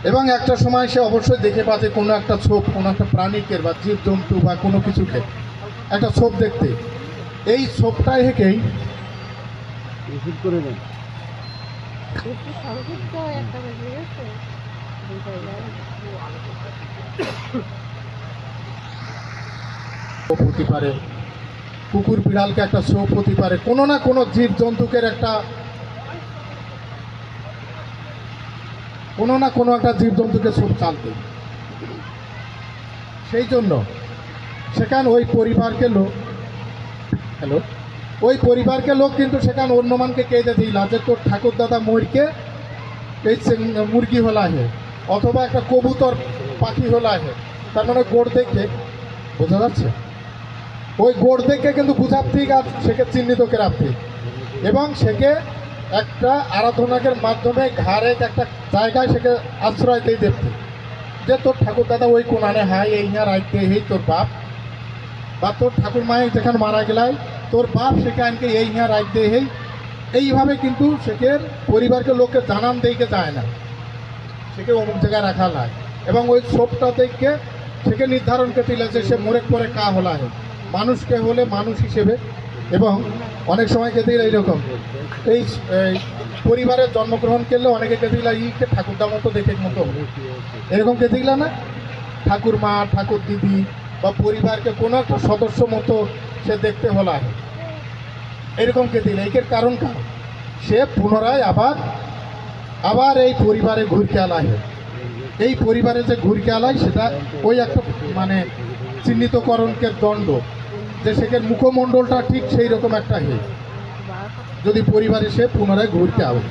এবং একটা সময় সে অবশ্যই দেখে পাচ্ছে কোনো একটা ছোপ কোনো একটা প্রাণীকের বা জীব জন্তু বা কোনো কিছুকে একটা ছোপ দেখতে, এই ছোপটাই হেকেই হতে পারে, কুকুর বিড়ালকে একটা ছোপ হতে পারে, কোনো না কোনো জীব জন্তুকের একটা কোনো না কোনো একটা জীবজন্তুকে ছোপ চালতে, সেই জন্য সেখানে ওই পরিবারকে লোক ওই পরিবারকে লোক কিন্তু সেখানে অন্য মানকে কেঁদে দিল যে তোর ঠাকুর দাদা ময়ূরকে এই মুরগি হলা হে অথবা একটা কবুতর পাখি হলা হে, তার মানে গোড় দেখে বোঝা যাচ্ছে, ওই গোড় দেখে কিন্তু বুঝাবতিক আর সেকে চিহ্নিত করাবতিক, এবং সেকে একটা আরাধনাকের মাধ্যমে ঘাড়ে একটা জায়গায় সেকে আশ্রয় দিয়ে দেখতে যে তোর ঠাকুর দাদা ওই কোনানে হাই এই হিয়ার আইতে হেই তোর বাপ বা তোর ঠাকুর মায়ের যেখানে মারা গেলাই তোর বাপ সেখানকে এই হিয়ার আইতে হেই, এইভাবে কিন্তু সেকে পরিবারকে লোককে জানান দিকে যায় না, সেকে অমুক জায়গায় রাখা লাগে, এবং ওই ছোপটা থেকে সেকে নির্ধারণ করতে যে সে মরে পরে কা হলা হয় মানুষকে হলে মানুষ হিসেবে, এবং অনেক সময় কে দিল এইরকম এই পরিবারের জন্মগ্রহণ করলে অনেকে কে দিল ইকে ঠাকুরদার মতো দেখে মতো এরকম কে দিল না, ঠাকুর মা ঠাকুর দিদি বা পরিবারকে কোনো একটা সদস্য মতো সে দেখতে হলা হয়, এরকম কে দিল একের কারণ সে পুনরায় আবার এই পরিবারে ঘুরকে আলা হয়, এই পরিবারে যে ঘুরকে আলায় সেটা ওই একটা মানে চিহ্নিতকরণকে দণ্ড যে সেখানে মুখমণ্ডলটা ঠিক সেই রকম একটা হে যদি পরিবারে সে পুনরায় ঘুরতে আবে।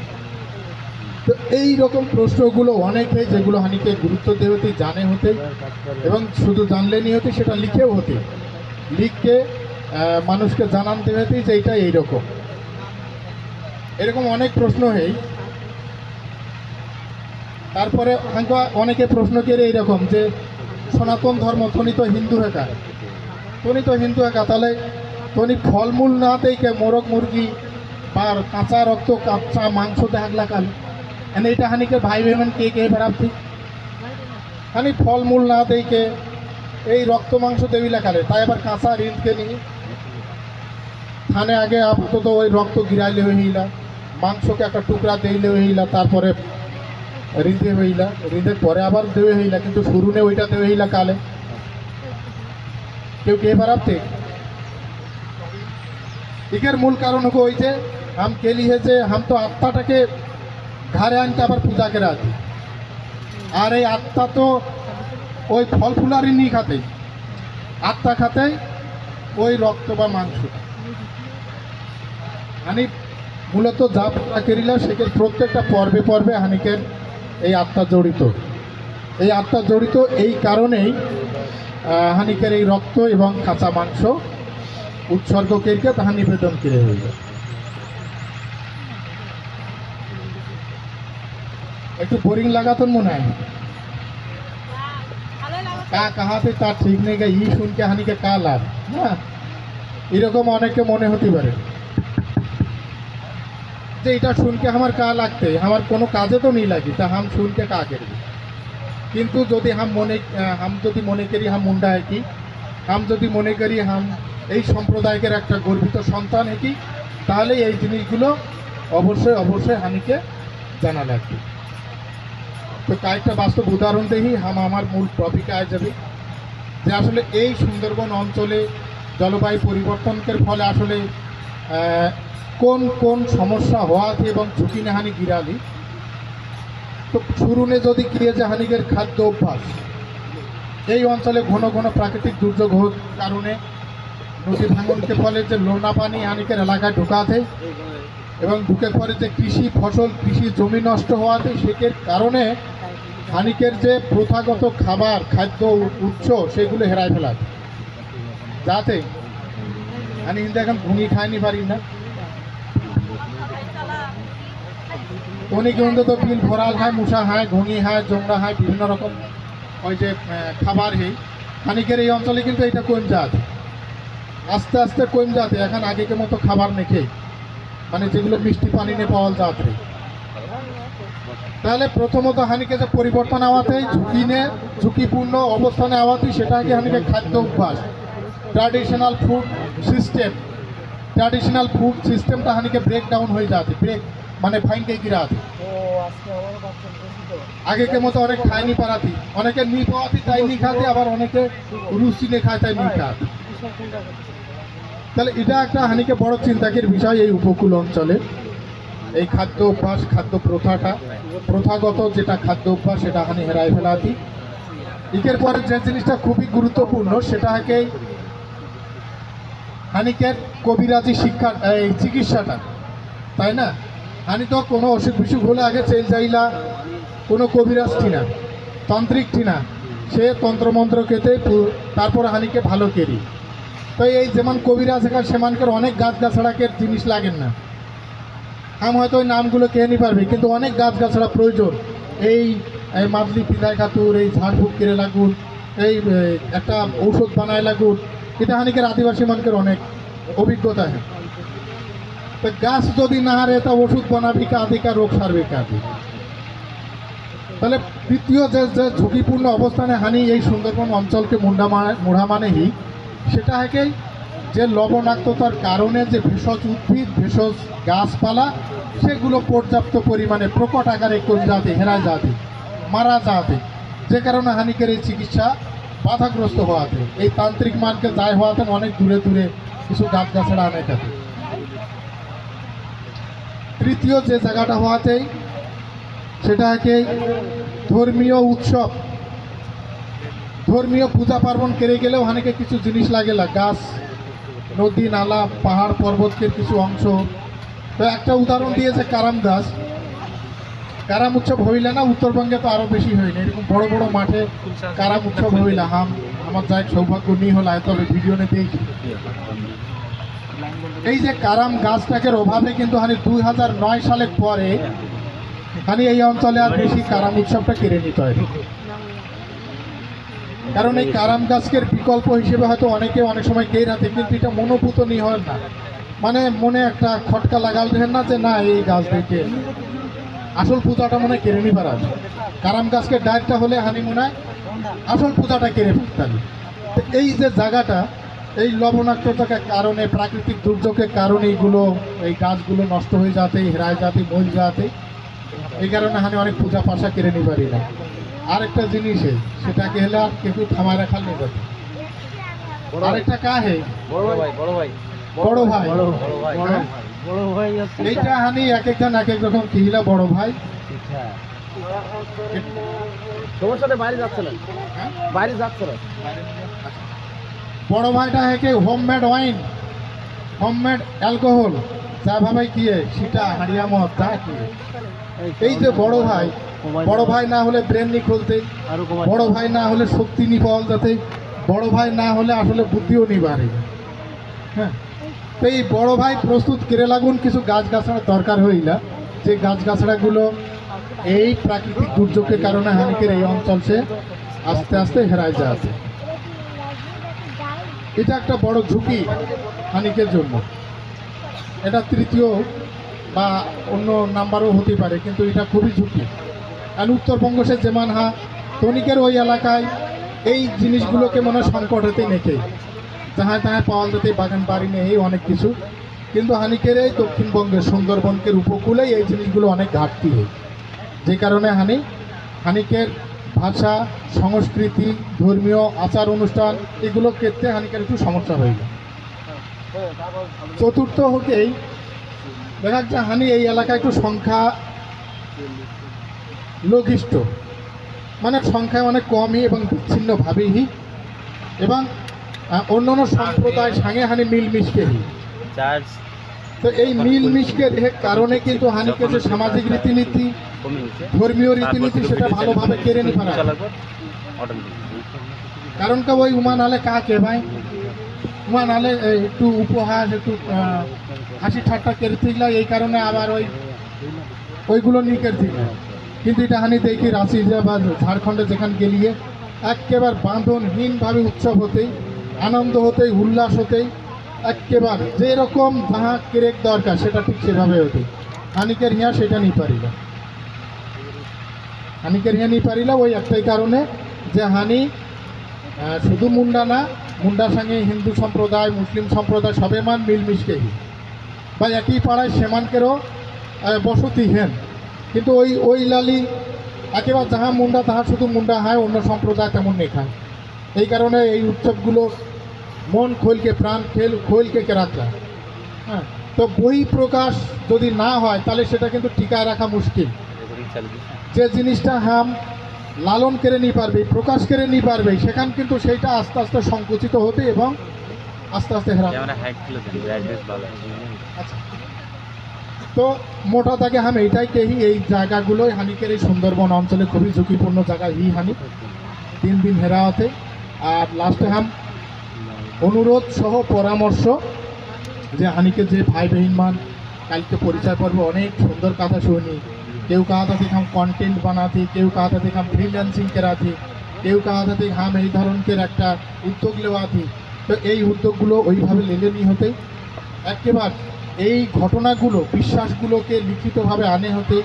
তো এই রকম প্রশ্নগুলো অনেক হয় যেগুলো হানিকে গুরুত্ব দিয়ে হতে জানে হতে, এবং শুধু জানলেনি হতে সেটা লিখেও হতে, লিখকে মানুষকে জানান দেবে হতে যে এইটা এইরকম, এরকম অনেক প্রশ্ন হয়। তারপরে অনেকে প্রশ্ন করে এইরকম যে সনাতন ধর্ম তুমি তো হিন্দু হেকা, তাহলে তুমি ফলমূল না দেখে মোরগ মুরগি বা কাঁচা রক্ত কাঁচা মাংস দেখাগলা কাল এনে এটা হানিকে ভাই ভেবেন কে বেড়াচ্ছি হানি ফলমূল না দেখে এই রক্ত মাংস দেবিলা কালে তাই আবার কাঁচা রিঁধকে নিয়ে থানে আগে আপাতত ওই রক্ত গিরাইলে হইলা মাংসকে একটা টুকরা দিলে হইলা তারপরে রিঁধে হইলা রিঁধে পরে আবার দেওয়া হইলা কিন্তু শুরুনে ওইটা দেওয়া হইলা কালে কেউ কে বেড়াতে এর মূল কারণ হোক ওই যে हम के लिए যে हम तो আত্মাটাকে ঘরে আনতে আবার পূজা করে আছি আর এই আত্মা তো ওই ফল ফুলারি নিয়ে খাতে আত্মা খাতে ওই রক্ত বা মাংস হানি মূলত যা পূজা করিলা সেখানে প্রত্যেকটা পর্বে পর্বে হানিকের এই আত্মা জড়িত এই কারণেই হানিকের এই রক্ত এবং কাঁচা মাংস উৎসর্গ করিকে তাহা নিবেদন করে হইল। একটু বোরিং লাগাতো মনে হয় কা কাহাতে তার ঠিক নেই ই শুনকে হানিকে কা লাভ না এরকম অনেকে মনে হতে পারে যে এটা শুনকে আমার কা লাগতে আমার কোনো কাজে তো নেই লাগি তা হাম শুনকে কা করবি কিন্তু যদি হাম যদি মনে করি হাম মুন্ডা है कि হাম যদি মনে করি হাম এই সম্প্রদায়ের একটা গর্বিত সন্তান है कि তাহলে এই জিনিসগুলো অবশ্যই হানিকে জানা লাগবে। তো কয়েকটা বাস্তব উদাহরণ দেখি আমার মূল টপিকে আয় যাবে যে আসলে এই সুন্দরবন অঞ্চলে জলবায়ু পরিবর্তনের ফলে আসলে কোন কোন সমস্যা হওয়াতে এবং ঝুঁকি নেহানি গিরালি তো শুরুনে যদি গিয়ে যে হানিকের খাদ্য অভ্যাস এই অঞ্চলে ঘন ঘন প্রাকৃতিক দুর্যোগ হওয়ার কারণে নদী ভাঙনকে ফলে যে লোনা পানি হানিকের এলাকায় ঢোকাতে এবং ঢুকে পড়ে যে কৃষি জমি নষ্ট হওয়াতে সেকের কারণে হানিকের যে প্রথাগত খাদ্য উৎস সেগুলো হেরায় ফেলাতে যাতে হানি কিন্তু এখন ঘুমি খাইনি পারি না উনি কিন্তু তো বিল ভরাল হয় মুসা হয় ঘুঙি হয় জোংরা হয় বিভিন্ন রকম ওই যে খাবার হেই হানিকের এই অঞ্চলে কিন্তু এটা কম জাত আস্তে আস্তে কম জাতে এখন আগেকে মতো খাবার নেই মানে যেগুলো মিষ্টি পানি নিয়ে পাওয়া যাচ্ছে তাহলে প্রথমত হানিকে যে পরিবর্তন আওয়াতেই ঝুঁকিপূর্ণ অবস্থানে আওয়াতেই সেটাকে হানিকে খাদ্য অভ্যাস ট্র্যাডিশনাল ফুড সিস্টেমটা হানিকে ব্রেকডাউন হয়ে যাচ্ছে মানে ফাইনকে গিরাতে আগেকে মতো অনেক খায়নি পারাতি অনেকে নি পাওয়াতি তাই নি খাতে আবার অনেকে রুচি নে খায় তাই নি খাতে তাহলে এটা একটা হানিকে বড় চিন্তাকের বিষয় এই উপকূল অঞ্চলে এই খাদ্য অভ্যাস খাদ্য প্রথাগত যেটা খাদ্য অভ্যাস সেটা হানি হেরায় ফেলাতি এর পরে যে জিনিসটা খুবই গুরুত্বপূর্ণ সেটা হচ্ছে হানিকের কবিরাজি শিক্ষা এই চিকিৎসাটা তাই না হানি তো কোনো অসুখ বিসুখ হলে আগে চেল যাইলা কোনো কবিরাজ ঠিনা তান্ত্রিক ঠিনা সে তন্ত্রমন্ত্র খেতে তারপর হানিকে ভালো কেরি তো এই যেমন কবিরাজ এখানে সেমানকের অনেক গাছগাছড়াকের জিনিস লাগেন না হয়তো ওই নামগুলো কে নিতে পারবে কিন্তু অনেক গাছগাছড়া প্রয়োজন এই মাদলি পিঁধায় খাতুর এই ঝাড়ফুঁক কেড়ে লাগুন এই একটা ঔষধ বানায় লাগুন এটা হানিকের আদিবাসী মানকের অনেক অভিজ্ঞতা হয় তো গাছ যদি না হারে তা ওষুধ বানাবি কাদিকা রোগ সারবে কাদি তাহলে দ্বিতীয় যে ঝুঁকিপূর্ণ অবস্থানে হানি এই সুন্দরবন অঞ্চলকে মুড়া মানেই সেটা হচ্ছে যে লবণাক্ততার কারণে যে ভেষজ উদ্ভিদ ভেষজ গাছপালা সেগুলো পর্যাপ্ত পরিমাণে প্রকট আকারে কম যাতে হেরা যাতে মারা যাতে যে কারণে হানিকের এই চিকিৎসা বাধাগ্রস্ত হওয়াতে এই তান্ত্রিক মানকে দায় হওয়াতে অনেক দূরে দূরে কিছু গাছগাছড়া আনে থাকে তৃতীয় যে জায়গাটা হওয়াতেই সেটা হচ্ছে ধর্মীয় উৎসব ধর্মীয় পূজা পার্বণ কেড়ে গেলেও হানিকে কিছু জিনিস লাগে গাছ নদী নালা পাহাড় পর্বতের কিছু অংশ তো একটা উদাহরণ দিয়েছে কারাম গাছ কারাম উৎসব হইলে না উত্তরবঙ্গে তো আরও বেশি হয়নি এরকম বড় বড় মাঠে কারাম উৎসব হইলে আমার যাই সৌভাগ্য নিয়ে হলো তবে ভিডিও নিয়ে দেখি এই যে কারাম গাছটাকের অভাবে কিন্তু হানি 2009 সালের পরে খালি এই অঞ্চলে আর বেশি কারাম উৎসবটা কেড়ে নিতে হয়, কারণ এই কারাম গাছকে বিকল্প হিসেবে হয়তো অনেকে অনেক সময় কেড়ে রাখে, কিন্তু এটা মনোভূত নি হয় না, মানে মনে একটা খটকা লাগাল দেখেন না যে না এই গাছ দেখে আসল পূজাটা মনে হয় কেড়ে নি পারা কারাম গাছকে ডায়েরটা হলে হানি মনে হয় আসল পূজাটা কেড়ে ফেলতাম। তো এই যে জায়গাটা এই লবণাক্ততার কারণে প্রাকৃতিক দুর্যোগের কারণে এইগুলো এই গাছগুলো নষ্ট হয়ে যাতে হেরায় যাতে মল যাতে এই কারণে হানি অনেক পূজা পাশা কেড়ে নিতে পারি না। আরেকটা জিনিস সেটাকে হলে আর কেউ থামায় রাখার নেই যাতে আরেকটা কাহে বড় ভাই এইটা হানি এক একজন এক এক রকম কিহিলা বড় ভাই তোমার সাথে বাইরে যাচ্ছে না, বাইরে যাচ্ছে না। বড় ভাইটা হেকে হোমমেড ওয়াইন হোমমেড অ্যালকোহল যা ভাবে কি সেটা হারিয়া মদ তা কি এই যে বড় ভাই না হলে ব্রেন নি খুলতে, বড় ভাই না হলে শক্তি নি পাওয়া যাতে, বড় ভাই না হলে আসলে বুদ্ধিও নি বাড়ে। হ্যাঁ, তো এই বড় ভাই প্রস্তুত করে লাগুন কিছু গাছগাছড়ার দরকার হইলা, যে গাছগাছড়াগুলো এই প্রাকৃতিক দুর্যোগের কারণে হানিকের এই অঞ্চল সে আস্তে আস্তে হেরায় যাচ্ছে। এটা একটা বড় ঝুঁকি হানিকের জন্য, এটা তৃতীয় বা অন্য নাম্বারও হতে পারে, কিন্তু এটা খুবই ঝুঁকি। আর উত্তরবঙ্গ সে যেমন তনিকের ওই এলাকায় এই জিনিসগুলোকে মনে হয় সংকট হতে নেকে যাহায় তাহায় পাওয়া যেতে বাগান বাড়ি নেই অনেক কিছু, কিন্তু হানিকের এই দক্ষিণবঙ্গের সুন্দরবনকের উপকূলেই এই জিনিসগুলো অনেক ঘাটতি হয়, যে কারণে হানিকের ভাষা সংস্কৃতি ধর্মীয় আচার অনুষ্ঠান এগুলো ক্ষেত্রে হানিকের একটু সমস্যা হয়ে যায়। চতুর্থ হকেই দেখা যাচ্ছে হানি এই এলাকায় একটু সংখ্যা লঘিষ্ঠ, মানে সংখ্যায় অনেক কমই এবং বিচ্ছিন্নভাবেই এবং অন্যান্য সম্প্রদায় সঙ্গে হানি মিলমিশকেই। তো এই মিলমিশকের কারণে কিন্তু হানিকে যে সামাজিক রীতিনীতি ধর্মীয় রীতিনীতি সেটা ভালোভাবে কেড়ে নিতে পারে, কারণ কে ওই উমান আলে কাকে ভাই উমান আলে একটু উপহাস একটু হাসি ঠাট্টা কেড়ে থাকলে এই কারণে আবার ওইগুলো নিয়ে কেড়ে থাকলে, কিন্তু এটা হানি দেখি রাঁচি বা ঝাড়খণ্ডে যেখানে গেলিয়ে একেবারে বাঁধনহীনভাবে উৎসব হতেই আনন্দ হতেই উল্লাস হতেই একেবারে যেরকম যাহা কেরেক দরকার সেটা ঠিক সেভাবে হতে হানিকের হিয়া সেটা নিয়ে পারিল, হানিকের হিয়া নিয়ে পারিল ওই একটাই কারণে যে হানি শুধু মুন্ডা না, মুন্ডার সঙ্গে হিন্দু সম্প্রদায় মুসলিম সম্প্রদায় সবে মান মিলমিশকেই বা একই পাড়ায় সেমানকেরও বসতি হেন, কিন্তু ওই লালি একেবারে যাহা মুন্ডা তাহা শুধু মুন্ডা হয়, অন্য সম্প্রদায় তেমন নেই খায়। এই কারণে এই উৎসবগুলো মন খোলকে প্রাণ খোলকে রাখা। হ্যাঁ, তো বই প্রকাশ যদি না হয় তাহলে সেটা কিন্তু টিকায় রাখা মুশকিল। যে জিনিসটা লালন করে নিয়ে পারবে প্রকাশ করে নিয়ে পারবে সেখান কিন্তু সেইটা আস্তে আস্তে সংকুচিত হতে এবং আস্তে আস্তে হেরা। আচ্ছা, তো মোটা থাকে এইটাই কেহি এই জায়গাগুলোই হানিকের এই সুন্দরবন অঞ্চলে খুবই ঝুঁকিপূর্ণ জায়গা হানি দিন দিন হেরা হতে। আর লাস্টে অনুরোধ সহ পরামর্শ যে হানিকে যে ভাই বহিন মান কালকে পরিচয় পর্ব অনেক সুন্দর কথা শুনি, কেউ কাহাতা থেকে কন্টেন্ট বানাতে, কেউ কাহাতা থেকে ফ্রিল্যান্সিং করাতে, কেউ কাহাতা থেকে এই ধরনের একটা উদ্যোগ নেওয়াতে। তো এই উদ্যোগগুলো ওইভাবে লেলে নিয়ে হতে একেবারে এই ঘটনাগুলো বিশ্বাসগুলোকে লিখিতভাবে আনে হতে।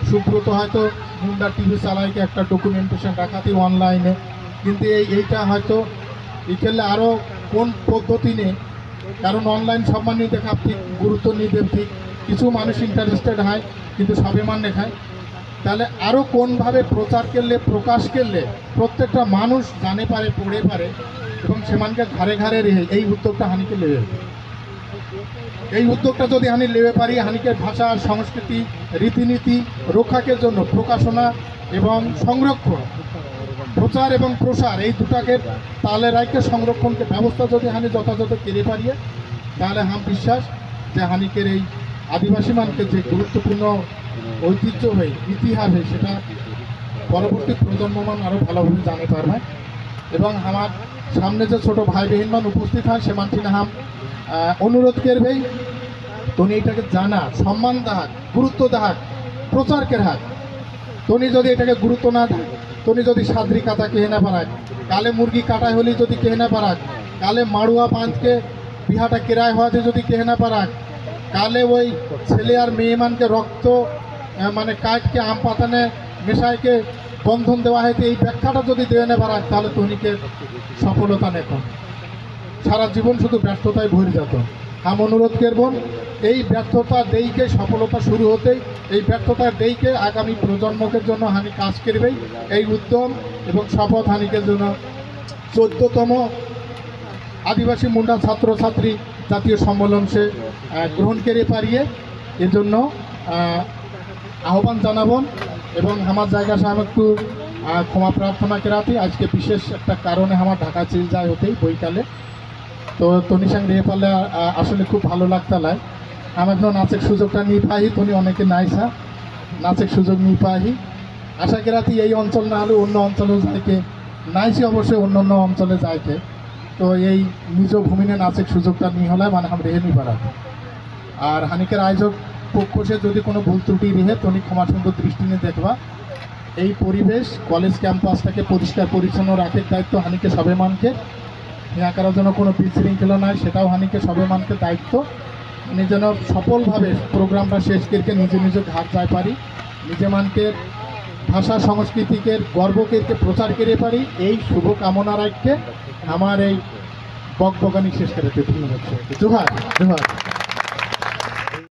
সুব্রত হয়তো মুন্ডা টিভি চালাইকে একটা ডকুমেন্টেশন রাখাতে অনলাইনে, কিন্তু এইটা হয়তো এখানে আরও কোন পদ্ধতি নেই, কারণ অনলাইন সব মানুষ দেখা ঠিক গুরুত্ব নিয়ে দেব, ঠিক কিছু মানুষ ইন্টারেস্টেড হয় কিন্তু সবে মান দেখায়, তাহলে আরও কোনভাবে প্রচার করলে প্রকাশ করলে প্রত্যেকটা মানুষ জানে পারে পড়ে পারে এবং সেমানকে ঘাড়ে ঘাড়ে রেখে এই উদ্যোগটা হানিকে লেবে, এই উদ্যোগটা যদি হানি লেবে পারি হানিকের ভাষা সংস্কৃতি রীতিনীতি রক্ষাকের জন্য প্রকাশনা এবং সংরক্ষণ প্রচার এবং প্রসার এই দুটাকে তালে রাখে সংরক্ষণকে ব্যবস্থা যদি হানি যথাযথ কেড়ে পারিয়ে তাহলে বিশ্বাস যে হানিকের এই আদিবাসী মানকে যে গুরুত্বপূর্ণ ঐতিহ্য হয়ে ইতিহাস হয় সেটা পরবর্তী প্রজন্মমান আরও ভালোভাবে জানে পারবে। এবং আমার সামনে যে ছোট ভাই বহিনমান উপস্থিত হয় সে মানটি না অনুরোধ করবেই তুমি এটাকে জানা সম্মান দাহাক গুরুত্ব দাহাক প্রচার কেরাক তনি যদি এটাকে গুরুত্ব না দেয়, তনি যদি সাদরি কাটা কেহে না পারাক, কালে মুরগি কাটাই হলে যদি কেহে না পারাক, কালে মাড়ুয়া পাঁচকে বিহাটা কেরায় হওয়াতে যদি কেহে না পারাক, কালে ওই ছেলে আর মেয়ে মানকে রক্ত মানে কাঠকে আম পাতানে মেশাইকে বন্ধন দেওয়া হয়েছে, এই ব্যাখ্যাটা যদি দেওয়া না পারাক, তাহলে তনিকে সফলতা নেখন সারা জীবন শুধু ব্যর্থতায় ভরে যেত। আমি অনুরোধ করব এই ব্যর্থতা দেইকে সফলতা শুরু হতেই, এই ব্যর্থতার দেইকে আগামী প্রজন্মকের জন্য হানি কাজ করবেই এই উদ্যম এবং শপথ হানিকের জন্য 14তম আদিবাসী মুন্ডা ছাত্রছাত্রী জাতীয় সম্মেলন সে গ্রহণ করে পারিয়ে এর জন্য আহ্বান জানাবন এবং আমার জায়গা সে আমি একটু ক্ষমা প্রার্থনা করাতে আজকে বিশেষ একটা কারণে আমার ঢাকা চলে যায় হতেই বইকালে তো তনি সঙ্গে রেয়ে পারলে আসলে খুব ভালো লাগতা লাই আমার জন্য নাচের সুযোগটা নিয়ে পাই তনি অনেকে নাইসা নাচের সুযোগ নিয়ে পাই আশা করাতে এই অঞ্চল না হলে অন্য অঞ্চলেও যাইকে নাইসি অবশ্যই অন্য অন্য অঞ্চলে যাইকে তো এই নিজ ভূমিনে নাচের সুযোগটা নিয়ে হলে মানে আমরা রেহে নিই পারা আর হানিকের আয়োজক পক্ষ সে যদি কোনো ভুল ত্রুটি রেহে তনি ক্ষমা সুন্দর দৃষ্টি নিয়ে দেখবা এই পরিবেশ কলেজ ক্যাম্পাসটাকে পরিষ্কার পরিচ্ছন্ন রাখার দায়িত্ব হানিকে সবে মানকে यहाँ कরার জন্য কোনো বিশৃঙ্খলা নাই সেটাও হানিকে সবে মানকে দায়িত্ব আমি যেন সফলভাবে প্রোগ্রামটা শেষ করকে নিজে নিজে ঘাট যায় পারি নিজে মানকে ভাষা সংস্কৃতিকে গর্বকে প্রচার করে পারি এই শুভ কামনা রাখকে আমার এই বকবকানি শেষ করে ধন্যবাদ। জোহার জোহার।